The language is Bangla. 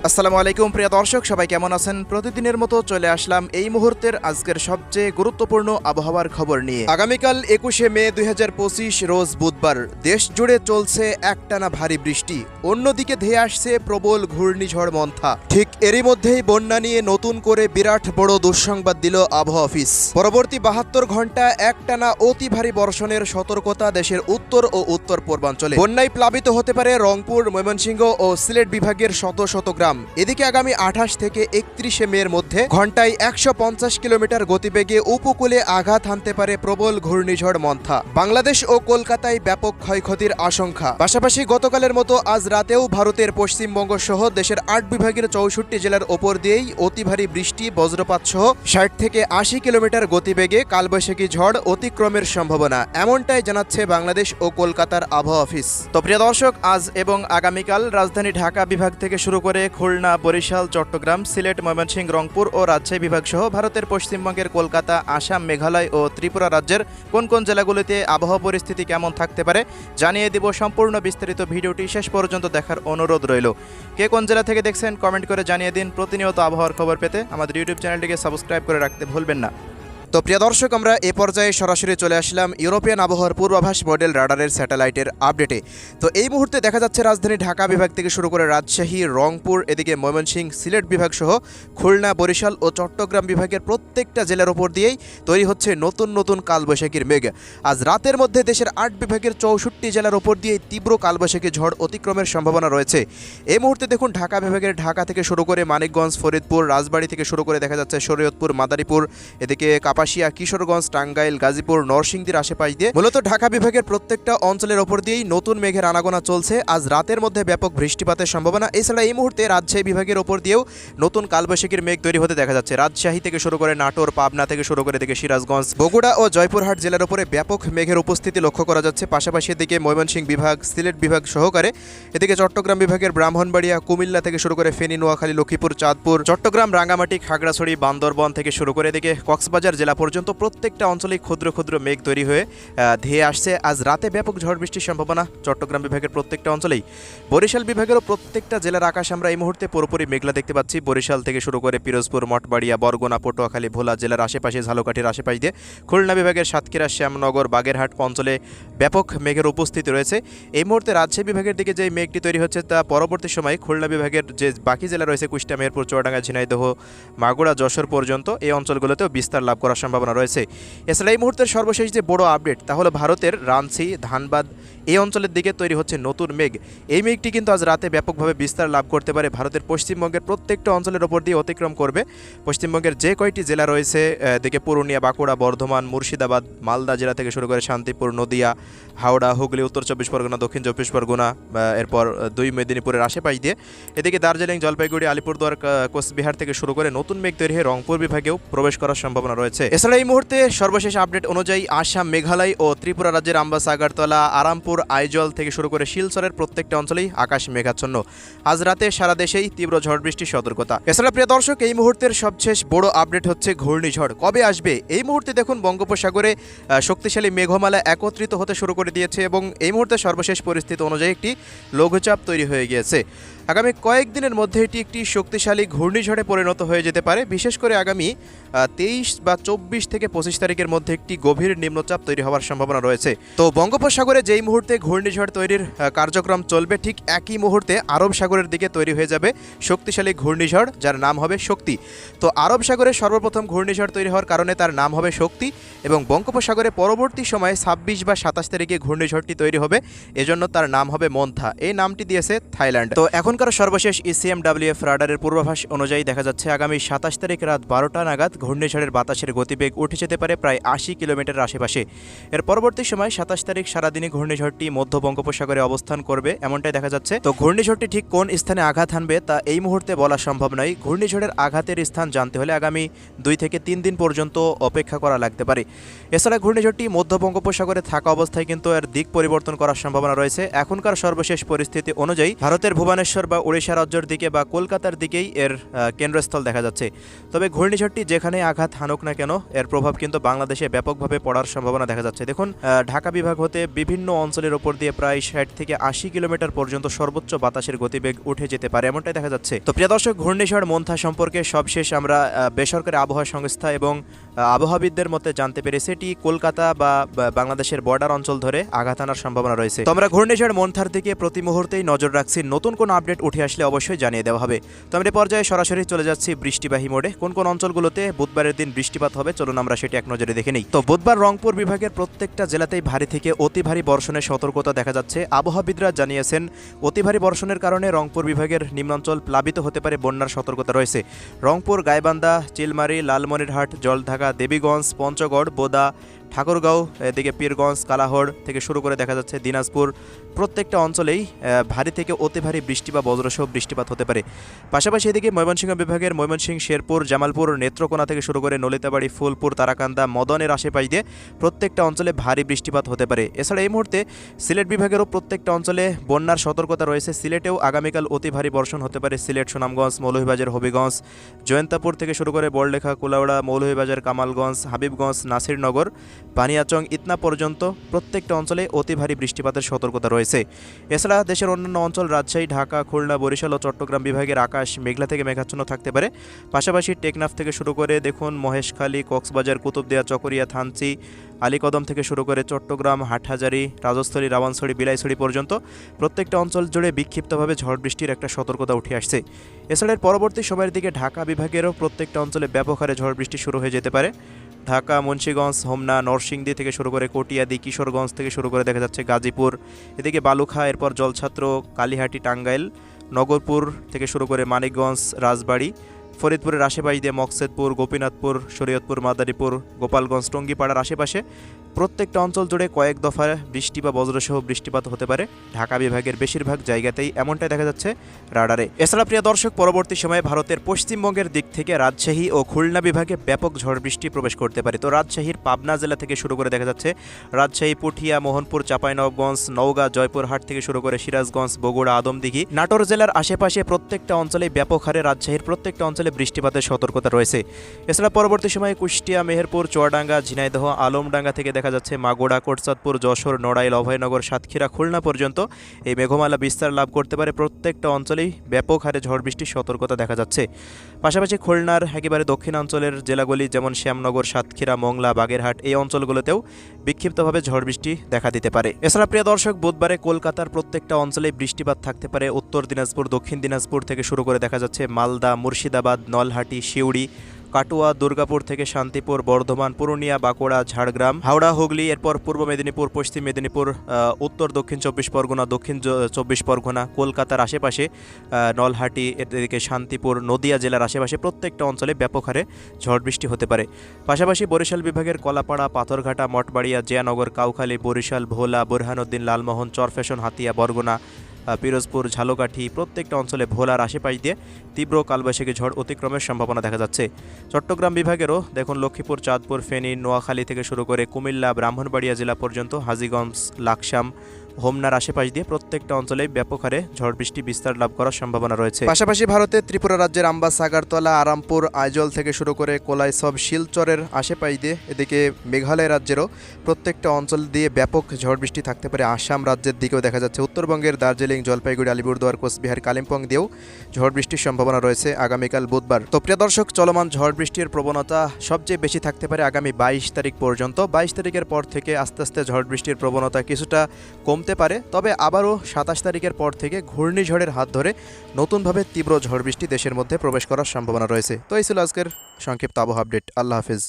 আসসালামু আলাইকুম প্রিয় দর্শক, সবাই কেমন আছেন? প্রতিদিনের মতো চলে আসলাম এই মুহূর্তের আজকের সবচেয়ে গুরুত্বপূর্ণ আবহাওয়ার খবর নিয়ে। আগামীকাল 21শে মে 2025 রোজ বুধবার দেশ জুড়ে চলছে একটানা ভারী বৃষ্টি, অন্যদিকে ধেয়ে আসছে প্রবল ঘূর্ণিঝড় মন্থা। ঠিক এরই মধ্যেই বন্যা নিয়ে নতুন করে বিরাট বড় দুঃসংবাদ দিল আবহাওয়া অফিস। পরবর্তী 72 ঘন্টা একটানা অতি ভারী বর্ষণের সতর্কতা দেশের উত্তর ও উত্তর পূর্বাঞ্চলে। বন্যায় প্লাবিত হতে পারে রংপুর, ময়মনসিংহ ও সিলেট বিভাগের শত শত গ্রাম। এদিকে আগামী 28 থেকে 31শে মের মধ্যে ঘন্টায় 150 কিলোমিটার গতিবেগে উপকূলে আঘাত হানতে পারে প্রবল ঘূর্ণিঝড় মন্থা। বাংলাদেশ ও কলকাতায় ব্যাপক ক্ষয়ক্ষতির আশঙ্কা। পাশাপাশি গতকালের মতো আজ রাতেও ভারতের পশ্চিমবঙ্গ সহ দেশের 8 বিভাগের 64 জেলার ওপর দিয়েই অতি ভারী বৃষ্টি, বজ্রপাত সহ 60 থেকে 80 কিলোমিটার গতিবেগে কালবৈশাখী ঝড় অতিক্রমের সম্ভাবনা, এমনটাই জানাচ্ছে বাংলাদেশ ও কলকাতার আবহাওয়া অফিস। তো প্রিয় দর্শক, আজ এবং আগামীকাল রাজধানী ঢাকা বিভাগ থেকে শুরু করে খুলনা, বরিশাল, চট্টগ্রাম, সিলেট, ময়মনসিংহ, রংপুর ও রাজশাহী বিভাগ সহ ভারতের পশ্চিমবঙ্গের কলকাতা, আসাম, মেঘালয় ও ত্রিপুরা রাজ্যের কোন কোন জেলাগুলিতে আবহাওয়া পরিস্থিতি কেমন থাকতে পারে জানিয়ে দিব। সম্পূর্ণ বিস্তারিত ভিডিওটি শেষ পর্যন্ত দেখার অনুরোধ রইল। কে কোন জেলা থেকে দেখছেন কমেন্ট করে জানিয়ে দিন। প্রতিনিয়ত আবহাওয়ার খবর পেতে আমাদের ইউটিউব চ্যানেলটিকে সাবস্ক্রাইব করে রাখতে ভুলবেন না। তো প্রিয় দর্শক, আমরা এ পর্যায়ে সরাসরি চলে আসলাম ইউরোপিয়ান আবহাওয়ার পূর্বাভাস মডেল রাডারের স্যাটেলাইটের আপডেটে। তো এই মুহূর্তে দেখা যাচ্ছে রাজধানী ঢাকা বিভাগ থেকে শুরু করে রাজশাহী, রংপুর, এদিকে ময়মনসিংহ, সিলেট বিভাগ সহ খুলনা, বরিশাল ও চট্টগ্রাম বিভাগের প্রত্যেকটা জেলার ওপর দিয়েই তৈরি হচ্ছে নতুন নতুন কালবৈশাখীর মেঘ। আজ রাতের মধ্যে দেশের 8 বিভাগের 64 জেলার ওপর দিয়ে তীব্র কালবৈশাখী ঝড় অতিক্রমের সম্ভাবনা রয়েছে। এই মুহূর্তে দেখুন ঢাকা বিভাগের ঢাকা থেকে শুরু করে মানিকগঞ্জ, ফরিদপুর, রাজবাড়ী থেকে শুরু করে দেখা যাচ্ছে শরীয়তপুর, মাদারীপুর, এদিকে কাপাসিয়া, কিশোরগঞ্জ, টাঙ্গাইল, গাজীপুর, নরসিংদীর আশেপাশ দিয়ে মূলত ঢাকা বিভাগের প্রত্যেকটা অঞ্চলের ওপর দিয়েই নতুন মেঘের আনাগোনা চলছে। আজ রাতের মধ্যে ব্যাপক বৃষ্টিপাতের সম্ভাবনা। এছাড়া এই মুহূর্তে রাজশাহী বিভাগের ওপর দিয়েও নতুন কালবৈশাখীর মেঘ তৈরি হতে দেখা যাচ্ছে। রাজশাহী থেকে শুরু করে নাটোর, পাবনা থেকে শুরু করে এদিকে সিরাজগঞ্জ, বগুড়া ও জয়পুরহাট জেলার উপরে ব্যাপক মেঘের উপস্থিতি লক্ষ্য করা যাচ্ছে। পাশাপাশি এদিকে ময়মনসিংহ বিভাগ, সিলেট বিভাগ সহকারে এদিকে চট্টগ্রাম বিভাগের ব্রাহ্মণবাড়িয়া, কুমিল্লা থেকে শুরু করে ফেনী, নোয়াখালী, লক্ষ্মীপুর, চাঁদপুর, চট্টগ্রাম, রাঙ্গামাটি, খাগড়াছড়ি, বান্দরবন থেকে শুরু করে এদিকে কক্সবাজার জেলা পর্যন্ত প্রত্যেকটা অঞ্চলেই ক্ষুদ্র ক্ষুদ্র মেঘ তৈরি হয়ে ধেয়ে আসছে। আজ রাতে ব্যাপক ঝড় বৃষ্টির সম্ভাবনা চট্টগ্রাম বিভাগের প্রত্যেকটা অঞ্চলেই। বরিশাল বিভাগেরও প্রত্যেকটা জেলার আকাশ আমরা এই মুহূর্তে পুরোপুরি মেঘলা দেখতে পাচ্ছি। বরিশাল থেকে শুরু করে পিরোজপুর, মঠবাড়িয়া, বরগুনা, পটুয়াখালী, ভোলা জেলার আশেপাশে, ঝালকাঠির আশেপাশ দিয়ে খুলনা বিভাগের সাতক্ষীরা, শ্যামনগর, বাগেরহাট অঞ্চলে ব্যাপক মেঘের উপস্থিতি রয়েছে। এই মুহূর্তে রাজশাহী বিভাগের দিকে যে মেঘটি তৈরি হচ্ছে তা পরবর্তী সময়ে খুলনা বিভাগের যে বাকি জেলা রয়েছে কুষ্টিয়া, মেহেরপুর, চুয়াডাঙ্গা, ঝিনাইদহ, মাগুরা, যশোর পর্যন্ত এই অঞ্চলগুলোতেও বিস্তার লাভ করার সম্ভাবনা রয়েছে। এছাড়া এই মুহূর্তের সর্বশেষ যে বড় আপডেট তা হলো ভারতের রাঞ্চি, ধানবাদ এই অঞ্চলের দিকে তৈরি হচ্ছে নতুন মেঘ। এই মেঘটি কিন্তু আজ রাতে ব্যাপকভাবে বিস্তার লাভ করতে পারে, ভারতের পশ্চিমবঙ্গের প্রত্যেকটা অঞ্চলের ওপর দিয়ে অতিক্রম করবে। পশ্চিমবঙ্গের যে কয়টি জেলা রয়েছে দিকে পুরুলিয়া, বাঁকুড়া, বর্ধমান, মুর্শিদাবাদ, মালদা জেলা থেকে শুরু করে শান্তিপুর, নদিয়া, হাওড়া, হুগলি, উত্তর 24 পরগনা, দক্ষিণ 24 পরগনা, এরপর 2 মেদিনীপুরের আশেপাশ দিয়ে এদিকে দার্জিলিং, জলপাইগুড়ি, আলিপুরদুয়ার, কোচবিহার থেকে শুরু করে নতুন মেঘ তৈরি হয়ে রংপুর বিভাগেও প্রবেশ করার সম্ভাবনা রয়েছে। এছাড়া এই মুহূর্তে সর্বশেষ আপডেট অনুযায়ী আসাম, মেঘালয় ও ত্রিপুরা রাজ্যের আম্বাস, আগরতলা, আরামপুর, আইজল থেকে শুরু করে শিলচরের প্রত্যেকটা অঞ্চলেই আকাশ মেঘাচ্ছন্ন। আজ রাতে সারা দেশেই তীব্র ঝড় বৃষ্টির সতর্কতা। এছাড়া প্রিয় দর্শক, এই মুহূর্তের সবশেষ বড় আপডেট হচ্ছে ঘূর্ণিঝড় কবে আসবে। এই মুহূর্তে দেখুন বঙ্গোপসাগরে শক্তিশালী মেঘমালা একত্রিত হতে শুরু করে দিয়েছে এবং এই মুহূর্তে সর্বশেষ পরিস্থিতি অনুযায়ী একটি লঘুচাপ তৈরি হয়ে গিয়েছে। আগামী কয়েকদিনের মধ্যে এটি একটি শক্তিশালী ঘূর্ণিঝড়ে পরিণত হয়ে যেতে পারে। বিশেষ করে আগামী 23 বা 24 থেকে 25 তারিখের মধ্যে একটি গভীর নিম্নচাপ তৈরি হওয়ার সম্ভাবনা রয়েছে। তো বঙ্গোপসাগরে যেই মুহূর্তে ঘূর্ণিঝড় তৈরির কার্যক্রম চলবে, ঠিক একই মুহূর্তে আরব সাগরের দিকে তৈরি হয়ে যাবে শক্তিশালী ঘূর্ণিঝড়, যার নাম হবে শক্তি। তো আরব সাগরে সর্বপ্রথম ঘূর্ণিঝড় তৈরি হওয়ার কারণে তার নাম হবে শক্তি এবং বঙ্গোপসাগরে পরবর্তী সময়ে 26 বা 27 তারিখে ঘূর্ণিঝড়টি তৈরি হবে, এজন্য তার নাম হবে মন্থা। এই নামটি দিয়েছে থাইল্যান্ড। তো এখনকার সর্বশেষ ইসিএমডব্লিউএফ রাডারের পূর্বাভাস অনুযায়ী দেখা যাচ্ছে আগামী 27 তারিখ রাত 12টা নাগাদ ঘূর্ণিঝড়ের বাতাসের গতিবেগ উঠে যেতে পারে প্রায় 80 কিলোমিটার আশেপাশে। এর পরবর্তী সময় 27 তারিখ সারাদিনই ঘূর্ণিঝড়টি মধ্য বঙ্গোপসাগরে অবস্থান করবে, এমনটাই দেখা যাচ্ছে। তো ঘূর্ণিঝড়টি ঠিক কোন স্থানে আঘাত হানবে তা এই মুহূর্তে বলা সম্ভব নয়। ঘূর্ণিঝড়ের আঘাতের স্থান জানতে হলে আগামী 2 থেকে 3 দিন পর্যন্ত অপেক্ষা করা লাগতে পারে। এছাড়া ঘূর্ণিঝড়টি মধ্য বঙ্গোপসাগরে থাকা অবস্থায় কিন্তু এর দিক পরিবর্তন করার সম্ভাবনা রয়েছে। এখনকার সর্বশেষ পরিস্থিতি অনুযায়ী ভারতের ভুবনেশ্বর বা ওড়িশা রাজ্যের দিকে বা কলকাতার দিকেই এর কেন্দ্রস্থল দেখা যাচ্ছে। তবে ঘূর্ণিঝড়টি যেখানে আঘাত হানুক না কেন, এর প্রভাব কিন্তু বাংলাদেশে ব্যাপকভাবে পড়ার সম্ভাবনা দেখা যাচ্ছে। দেখুন, ঢাকা বিভাগ হতে বিভিন্ন অঞ্চলের ওপর দিয়ে প্রায় 60 থেকে 80 কিলোমিটার পর্যন্ত সর্বোচ্চ বাতাসের গতিবেগ উঠে যেতে পারে, এমনটাই দেখা যাচ্ছে। তো প্রিয় দর্শক, ঘূর্ণিঝড় মোন্থা সম্পর্কে সবশেষ আমরা বেসরকারি আবহাওয়া সংস্থা এবং আবহাওয়াবিদদের মতে জানতে পেরেছি এটি কলকাতা বা বাংলাদেশের বর্ডার অঞ্চল ধরে আঘাত আনার সম্ভাবনা রয়েছে। তো আমরা ঘূর্ণিঝড় মোন্থার দিকে প্রতি মুহূর্তেই নজর রাখছি, নতুন কোন আপডেট উঠে আসলে অবশ্যই জানিয়ে দেওয়া হবে। তো আমরা পর্যায়ে সরাসরি চলে যাচ্ছি বৃষ্টিবাহী মোডে। কোন কোন অঞ্চলগুলোতে বুধবারের দিন বৃষ্টিপাত হবে চলুন আমরা সেটি এক নজরে দেখে নিই। তো বুধবার রংপুর বিভাগের প্রত্যেকটা জেলাতেই ভারী থেকে অতি ভারী বর্ষণের সতর্কতা দেখা যাচ্ছে। আবহাওয়াবিদরা জানিয়েছেন অতি ভারী বর্ষণের কারণে রংপুর বিভাগের নিম্নাঞ্চল প্লাবিত হতে পারে, বন্যার সতর্কতা রয়েছে। রংপুর, গাইবান্ধা, চিলমারি, লালমনিরহাট, জলঢাকা, দেবীগঞ্জ, পঞ্চগড়, বোদা, ঠাকুরগাঁও, এদিকে পীরগঞ্জ, কালাহড় থেকে শুরু করে দেখা যাচ্ছে দিনাজপুর, প্রত্যেকটা অঞ্চলেই ভারী থেকে অতি ভারী বৃষ্টি বা বজ্রসহ বৃষ্টিপাত হতে পারে। পাশাপাশি এদিকে ময়মনসিংহ বিভাগের ময়মনসিংহ, শেরপুর, জামালপুর, নেত্রকোনা থেকে শুরু করে নলিতাবাড়ি, ফুলপুর, তারাকান্দা, মদনের আশেপাশ দিয়ে প্রত্যেকটা অঞ্চলে ভারী বৃষ্টিপাত হতে পারে। এছাড়া এই মুহূর্তে সিলেট বিভাগেরও প্রত্যেকটা অঞ্চলে বন্যার সতর্কতা রয়েছে। সিলেটেও আগামীকাল অতি ভারী বর্ষণ হতে পারে। সিলেট, সুনামগঞ্জ, মৌলভীবাজার, হবিগঞ্জ, জয়ন্তাপুর থেকে শুরু করে বড়লেখা, কুলাউড়া, মৌলভীবাজার, কামালগঞ্জ, হাবিবগঞ্জ, নাসিরনগর, বানিয়াচং, ইতনা পর্যন্ত প্রত্যেকটা অঞ্চলে অতি ভারী বৃষ্টিপাতের সতর্কতা রয়েছে। এছাড়া দেশের অন্যান্য অঞ্চল রাজশাহী, ঢাকা, খুলনা, বরিশাল ও চট্টগ্রাম বিভাগের আকাশ মেঘলা থেকে মেঘাচ্ছন্ন থাকতে পারে। পাশাপাশি টেকনাফ থেকে শুরু করে দেখুন মহেশখালী, কক্সবাজার, কুতুবদিয়া, চকরিয়া, থানচি, আলীকদম থেকে শুরু করে চট্টগ্রাম, হাটহাজারী, রাজস্থলী, রাওয়ানছড়ি, বিলাইছড়ি পর্যন্ত প্রত্যেকটা অঞ্চল জুড়ে বিক্ষিপ্তভাবে ঝড় বৃষ্টির একটা সতর্কতা উঠে আসছে। এছাড়া পরবর্তী সময়ের দিকে ঢাকা বিভাগেরও প্রত্যেকটা অঞ্চলে ব্যাপক হারে ঝড় বৃষ্টি শুরু হয়ে যেতে পারে। ঢাকা, মুন্সিগঞ্জ, হোমনা, নরসিংদী থেকে শুরু করে কটিয়াদি, কিশোরগঞ্জ থেকে শুরু করে দেখা যাচ্ছে গাজীপুর, এদিকে বালুখা, এরপর জলছাত্র, কালীহাটি, টাঙ্গাইল, নগরপুর থেকে শুরু করে মানিকগঞ্জ, রাজবাড়ী, ফরিদপুরের আশেপাশ দিয়ে মকসেদপুর, গোপীনাথপুর, শরীয়তপুর, মাদারীপুর, গোপালগঞ্জ, টঙ্গীপাড়ার আশেপাশে প্রত্যেকটা অঞ্চল জুড়ে কয়েক দফা বৃষ্টি বা বজ্রসহ বৃষ্টিপাত হতে পারে। ঢাকা বিভাগের বেশিরভাগ জায়গাতেই এমনটাই দেখা যাচ্ছে রাডারে। এছাড়া প্রিয় দর্শক, পরবর্তী সময়ে ভারতের পশ্চিমবঙ্গের দিক থেকে রাজশাহী ও খুলনা বিভাগে ব্যাপক ঝড় বৃষ্টি প্রবেশ করতে পারে। তো রাজশাহীর পাবনা জেলা থেকে শুরু করে দেখা যাচ্ছে রাজশাহী, পুঠিয়া, মোহনপুর, চাঁপাইনবাবগঞ্জ, নওগাঁ, জয়পুরহাট থেকে শুরু করে সিরাজগঞ্জ, বগুড়া, আদমদিঘি, নাটোর জেলার আশেপাশে প্রত্যেকটা অঞ্চলে ব্যাপক হারে রাজশাহীর প্রত্যেকটা অঞ্চলে বৃষ্টিপাতের সতর্কতা রয়েছে। এছাড়া পরবর্তী সময়ে কুষ্টিয়া, মেহেরপুর, চুয়াডাঙ্গা, ঝিনাইদহ, আলমডাঙ্গা থেকে দেখা যাচ্ছে মাগুড়া, কোটচাঁদপুর, যশোর, নড়াইল, অভয়নগর, সাতক্ষীরা, খুলনা পর্যন্ত এই মেঘমালা বিস্তার লাভ করতে পারে। প্রত্যেকটা অঞ্চলেই ব্যাপক হারে ঝড় বৃষ্টির সতর্কতা দেখা যাচ্ছে। পাশাপাশি খুলনার একেবারে দক্ষিণাঞ্চলের জেলাগুলি যেমন শ্যামনগর, সাতক্ষীরা, মংলা, বাগেরহাট এই অঞ্চলগুলোতেও বিক্ষিপ্তভাবে ঝড় বৃষ্টি দেখা দিতে পারে। এছাড়া প্রিয় দর্শক, বুধবারে কলকাতার প্রত্যেকটা অঞ্চলেই বৃষ্টিপাত থাকতে পারে। উত্তর দিনাজপুর, দক্ষিণ দিনাজপুর থেকে শুরু করে দেখা যাচ্ছে মালদা, মুর্শিদাবাদ, নলহাটি, সিউড়ি, কাটুয়া, দুর্গাপুর থেকে শান্তিপুর, বর্ধমান, পুরুলিয়া, বাঁকুড়া, ঝাড়গ্রাম, হাওড়া, হুগলি, এরপর পূর্ব মেদিনীপুর, পশ্চিম মেদিনীপুর, উত্তর দক্ষিণ 24 পরগনা, দক্ষিণ 24 পরগনা, কলকাতার আশেপাশে নলহাটি, এদিকে শান্তিপুর, নদিয়া জেলার আশেপাশে প্রত্যেকটা অঞ্চলে ব্যাপক হারে ঝড় বৃষ্টি হতে পারে। পাশাপাশি বরিশাল বিভাগের কলাপাড়া, পাথরঘাটা, মঠবাড়িয়া, জিয়ানগর, কাউখালী, বরিশাল, ভোলা, বোরহানউদ্দিন, লালমোহন, চরফ্যাশন, হাতিয়া, বরগুনা, পিরোজপুর, ঝালকাঠি প্রত্যেকটা অঞ্চলে ভোলার আশেপাশ দিয়ে তীব্র কালবৈশাখী ঝড় অতিক্রমের সম্ভাবনা দেখা যাচ্ছে। চট্টগ্রাম বিভাগেরও দেখুন লক্ষ্মীপুর, চাঁদপুর, ফেনী, নোয়াখালী থেকে শুরু করে কুমিল্লা, ব্রাহ্মণবাড়িয়া জেলা পর্যন্ত, হাজীগঞ্জ, লাকসাম, হোমনার আশেপাশ দিয়ে প্রত্যেকটা অঞ্চলে ব্যাপক হারে ঝড় বৃষ্টি বিস্তার লাভ করার সম্ভাবনা রয়েছে। পাশাপাশি ভারতের ত্রিপুরা রাজ্যের আম্বাস, সাগরতলা, আরামপুর, আইজল থেকে শুরু করে কোলাইসব, শিলচরের আশেপাশ দিয়ে এদিকে মেঘালয় রাজ্যেরও প্রত্যেকটা অঞ্চল দিয়ে ব্যাপক ঝড় বৃষ্টি থাকতে পারে। আসাম রাজ্যের দিকেও দেখা যাচ্ছে উত্তরবঙ্গের দার্জিলিং, জলপাইগুড়ি, আলিপুরদুয়ার, কোচবিহার, কালিম্পং দিয়েও ঝড় বৃষ্টির সম্ভাবনা রয়েছে আগামীকাল বুধবার। তো প্রিয় দর্শক, চলমান ঝড় বৃষ্টির প্রবণতা সবচেয়ে বেশি থাকতে পারে আগামী 22 তারিখ পর্যন্ত। 22 তারিখের পর থেকে আস্তে আস্তে ঝড় বৃষ্টির প্রবণতা কিছুটা কমতে পারে, তবে আবারও 27 তারিখের পর থেকে ঘূর্ণিঝড়ের হাত ধরে নতুনভাবে তীব্র ঝড় বৃষ্টি দেশের মধ্যে প্রবেশ করার সম্ভাবনা রয়েছে। তো এই ছিল আজকের সংক্ষিপ্ত আবহাওয়া আপডেট। আল্লাহ হাফিজ।